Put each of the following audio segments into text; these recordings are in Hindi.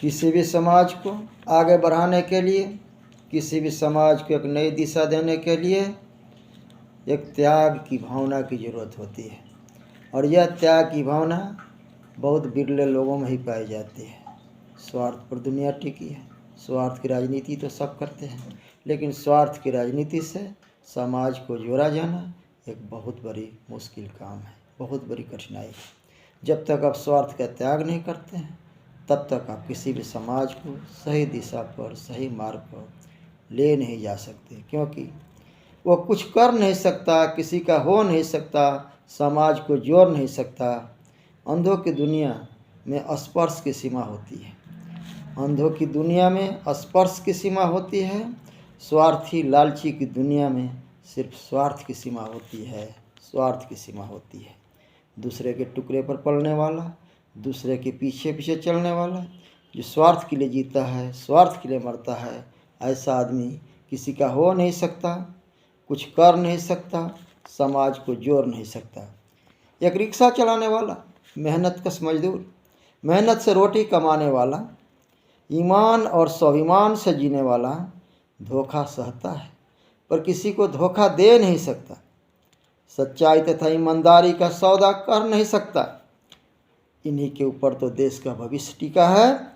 किसी भी समाज को आगे बढ़ाने के लिए, किसी भी समाज को एक नई दिशा देने के लिए एक त्याग की भावना की ज़रूरत होती है। और यह त्याग की भावना बहुत विरले लोगों में ही पाई जाती है। स्वार्थ पर दुनिया टिकी है। स्वार्थ की राजनीति तो सब करते हैं, लेकिन स्वार्थ की राजनीति से समाज को जोड़ा जाना एक बहुत बड़ी मुश्किल काम है, बहुत बड़ी कठिनाई है। जब तक आप स्वार्थ का त्याग नहीं करते हैं, तब तक आप किसी भी समाज को सही दिशा पर, सही मार्ग पर ले नहीं जा सकते, क्योंकि वो कुछ कर नहीं सकता, किसी का हो नहीं सकता, समाज को जोड़ नहीं सकता। अंधों की दुनिया में स्पर्श की सीमा होती है। अंधों की दुनिया में स्पर्श की सीमा होती है। स्वार्थी लालची की दुनिया में सिर्फ स्वार्थ की सीमा होती है, स्वार्थ की सीमा होती है। दूसरे के टुकड़े पर पलने वाला, दूसरे के पीछे पीछे चलने वाला, जो स्वार्थ के लिए जीता है, स्वार्थ के लिए मरता है, ऐसा आदमी किसी का हो नहीं सकता, कुछ कर नहीं सकता, समाज को जोड़ नहीं सकता। एक रिक्शा चलाने वाला, मेहनत कश मजदूर, मेहनत से रोटी कमाने वाला, ईमान और स्वाभिमान से जीने वाला धोखा सहता है, पर किसी को धोखा दे नहीं सकता। सच्चाई तथा ईमानदारी का सौदा कर नहीं सकता। इन्हीं के ऊपर तो देश का भविष्य टिका है।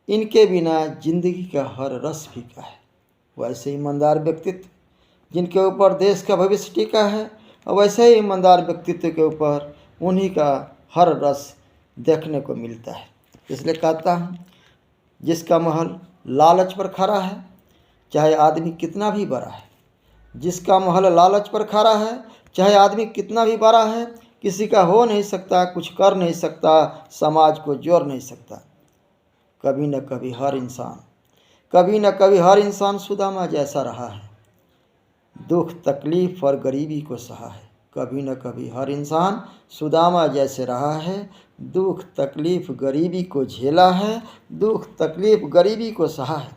इनके बिना जिंदगी का हर रस फीका है। वैसे ईमानदार व्यक्तित्व जिनके ऊपर देश का भविष्य टिका है, और वैसे ही ईमानदार व्यक्तित्व के ऊपर उन्हीं का हर रस देखने को मिलता है। इसलिए कहता हूँ, जिसका महल लालच पर खड़ा है, चाहे आदमी कितना भी बड़ा है, जिसका महल लालच पर खड़ा है, चाहे आदमी कितना भी बड़ा है, किसी का हो नहीं सकता, कुछ कर नहीं सकता, समाज को जोड़ नहीं सकता। कभी न कभी हर इंसान सुदामा जैसा रहा है, दुख तकलीफ और गरीबी को सहा है। कभी न कभी हर इंसान सुदामा जैसे रहा है, दुख तकलीफ गरीबी को झेला है, दुख तकलीफ गरीबी को सहा है।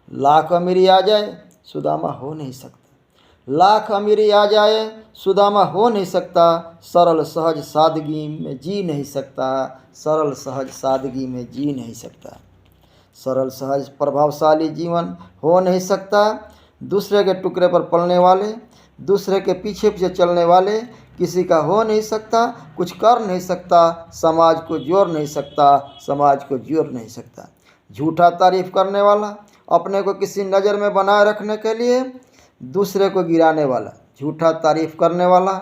लाख अमीरी आ जाए, सुदामा हो नहीं सकता। लाख अमीरी आ जाए, सुदामा हो नहीं सकता। सरल सहज सादगी में जी नहीं सकता, सरल सहज सादगी में जी नहीं सकता। सरल सहज प्रभावशाली जीवन हो नहीं सकता। दूसरे के टुकड़े पर पलने वाले, दूसरे के पीछे पीछे चलने वाले किसी का हो नहीं सकता, कुछ कर नहीं सकता, समाज को जोड़ नहीं सकता, समाज को जोड़ नहीं सकता। झूठा तारीफ करने वाला, अपने को किसी नज़र में बनाए रखने के लिए दूसरे को गिराने वाला, झूठा तारीफ करने वाला,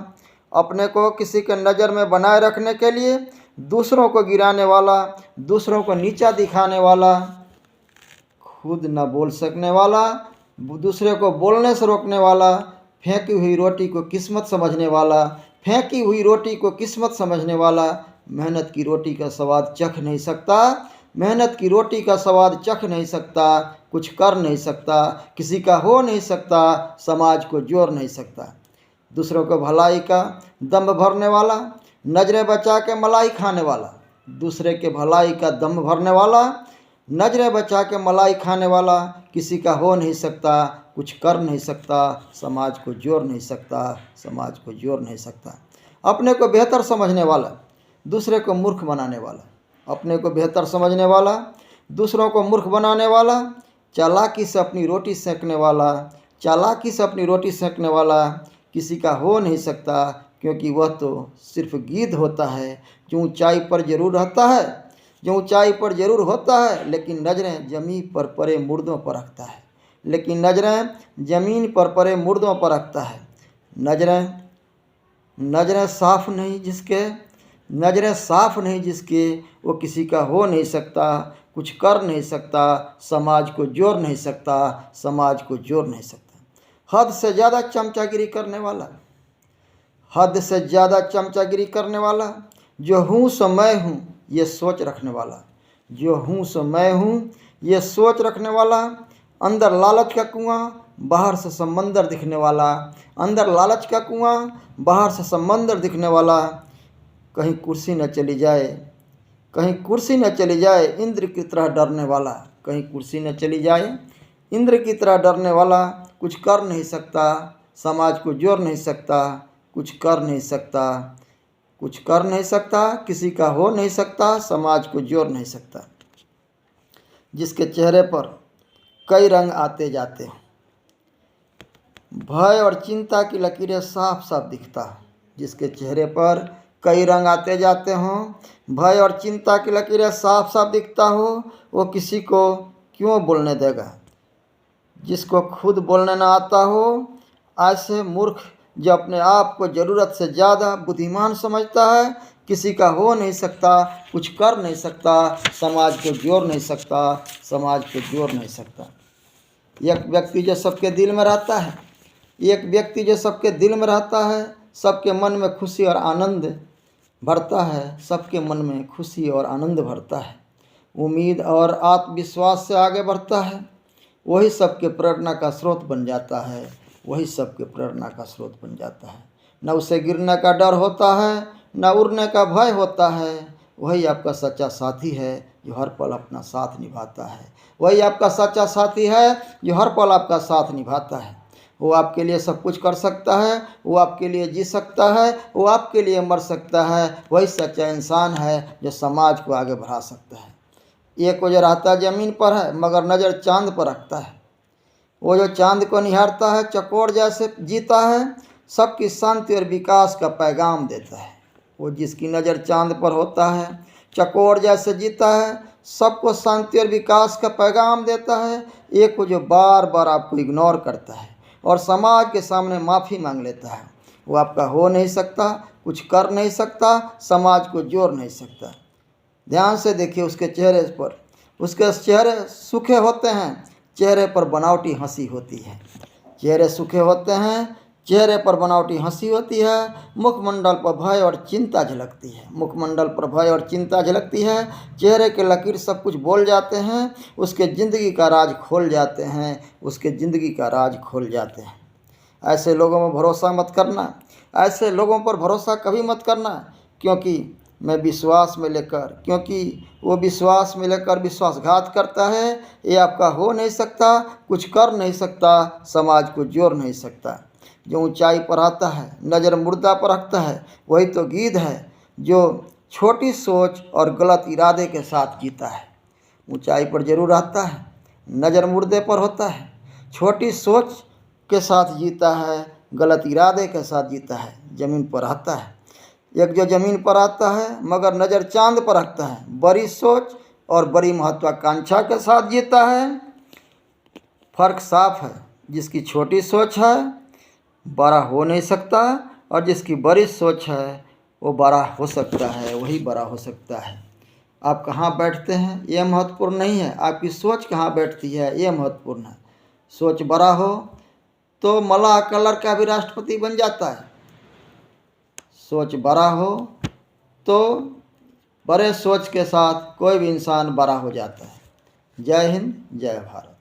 अपने को किसी के नज़र में बनाए रखने के लिए दूसरों को गिराने वाला, दूसरों को नीचा दिखाने वाला, खुद न बोल सकने वाला, दूसरे को बोलने से रोकने वाला, फेंकी हुई रोटी को किस्मत समझने वाला, फेंकी हुई रोटी को किस्मत समझने वाला, मेहनत की रोटी का स्वाद चख नहीं सकता, मेहनत की रोटी का स्वाद चख नहीं सकता, कुछ कर नहीं सकता, किसी का हो नहीं सकता, समाज को जोड़ नहीं सकता। दूसरों को भलाई का दम्भ भरने वाला, नजरें बचा के मलाई खाने वाला, दूसरे के भलाई का दम्भ भरने वाला, नजरें बचा के मलाई खाने वाला किसी का हो नहीं सकता, कुछ कर नहीं सकता, समाज को जोड़ नहीं सकता, समाज को जोड़ नहीं सकता। अपने को बेहतर समझने वाला, दूसरे को मूर्ख बनाने वाला, अपने को बेहतर समझने वाला, दूसरों को मूर्ख बनाने वाला, चालाकी से अपनी रोटी सेंकने वाला, चालाकी से अपनी रोटी सेंकने वाला किसी का हो नहीं सकता, क्योंकि वह तो सिर्फ गिद्ध होता है जो ऊंचाई पर जरूर रहता है, जो ऊंचाई पर जरूर होता है, लेकिन नज़रें ज़मीन पर पड़े मुर्दों पर रखता है, लेकिन नज़रें ज़मीन पर पड़े मुर्दों पर रखता है। नज़रें साफ नहीं जिसके, नज़रें साफ नहीं जिसके, वो किसी का हो नहीं सकता, कुछ कर नहीं सकता, समाज को जोड़ नहीं सकता, समाज को जोड़ नहीं सकता। हद से ज़्यादा चमचागिरी करने वाला, हद से ज़्यादा चमचागिरी करने वाला, जो हूँ सो मैं हूँ ये सोच रखने वाला, जो हूँ सो मैं हूँ ये सोच रखने वाला, अंदर लालच का कुआं बाहर से समंदर दिखने वाला, अंदर लालच का कुआं बाहर से समंदर दिखने वाला, कहीं कुर्सी न चली जाए, कहीं कुर्सी न चली जाए इंद्र की तरह डरने वाला, कहीं कुर्सी न चली जाए इंद्र की तरह डरने वाला, कुछ कर नहीं सकता, समाज को जोड़ नहीं सकता, कुछ कर नहीं सकता, कुछ कर नहीं सकता, किसी का हो नहीं सकता, समाज को जोड़ नहीं सकता। जिसके चेहरे पर कई रंग आते जाते हों। भय और चिंता की लकीरें साफ साफ दिखता है। जिसके चेहरे पर कई रंग आते जाते हों, भय और चिंता की लकीरें साफ साफ दिखता हो, वो किसी को क्यों बोलने देगा। जिसको खुद बोलने ना आता हो, ऐसे मूर्ख जो अपने आप को ज़रूरत से ज़्यादा बुद्धिमान समझता है, किसी का हो नहीं सकता, कुछ कर नहीं सकता, समाज को जोड़ नहीं सकता, समाज को जोड़ नहीं सकता। एक व्यक्ति जो सबके दिल में रहता है, एक व्यक्ति जो सबके दिल में रहता है, सबके मन में खुशी और आनंद भरता है, सबके मन में खुशी और आनंद भरता है, उम्मीद और आत्मविश्वास से आगे बढ़ता है, वही सबके प्रेरणा का स्रोत बन जाता है, वही सबके प्रेरणा का स्रोत बन जाता है। न उसे गिरने का डर होता है, न उड़ने का भय होता है। वही आपका सच्चा साथी है जो हर पल अपना साथ निभाता है। वही आपका सच्चा साथी है जो हर पल आपका साथ निभाता है। वो आपके लिए सब कुछ कर सकता है, वो आपके लिए जी सकता है, वो आपके लिए मर सकता है। वही सच्चा इंसान है जो समाज को आगे बढ़ा सकता है। एक वो जो रहता ज़मीन पर है मगर नज़र चांद पर रखता है, वो जो चांद को निहारता है, चकोर जैसे जीता है, सबकी शांति और विकास का पैगाम देता है। वो जिसकी नज़र चांद पर होता है, चकोर जैसे जीता है, सबको शांति और विकास का पैगाम देता है। एक वो जो बार बार आपको इग्नोर करता है और समाज के सामने माफ़ी मांग लेता है, वो आपका हो नहीं सकता, कुछ कर नहीं सकता, समाज को जोड़ नहीं सकता। ध्यान से देखिए उसके चेहरे पर, उसके चेहरे सूखे होते हैं, चेहरे पर बनावटी हंसी होती है। चेहरे सूखे होते हैं, चेहरे पर बनावटी हंसी होती है। मुखमंडल पर भय और चिंता झलकती है, मुखमंडल पर भय और चिंता झलकती है। चेहरे के लकीर सब कुछ बोल जाते हैं, उसके ज़िंदगी का राज खोल जाते हैं, उसके ज़िंदगी का राज खोल जाते हैं। ऐसे लोगों में भरोसा मत करना, ऐसे लोगों पर भरोसा कभी मत करना, क्योंकि वो विश्वास में लेकर विश्वासघात करता है। ये आपका हो नहीं सकता, कुछ कर नहीं सकता, समाज को जोड़ नहीं सकता। जो ऊंचाई पर आता है, नज़र मुर्दा पर रखता है, वही तो गिद्ध है जो छोटी सोच और गलत इरादे के साथ जीता है। ऊंचाई पर जरूर आता है, नज़र मुर्दे पर होता है, छोटी सोच के साथ जीता है, गलत इरादे के साथ जीता है, ज़मीन पर आता है। एक जो ज़मीन पर आता है मगर नज़र चांद पर रखता है, बड़ी सोच और बड़ी महत्वाकांक्षा के साथ जीता है। फ़र्क साफ है, जिसकी छोटी सोच है बड़ा हो नहीं सकता, और जिसकी बड़ी सोच है वो बड़ा हो सकता है, वही बड़ा हो सकता है। आप कहाँ बैठते हैं ये महत्वपूर्ण नहीं है, आपकी सोच कहाँ बैठती है ये महत्वपूर्ण है। सोच बड़ा हो तो मलाह कलर का भी राष्ट्रपति बन जाता है। सोच बड़ा हो तो बड़े सोच के साथ कोई भी इंसान बड़ा हो जाता है। जय हिंद, जय भारत।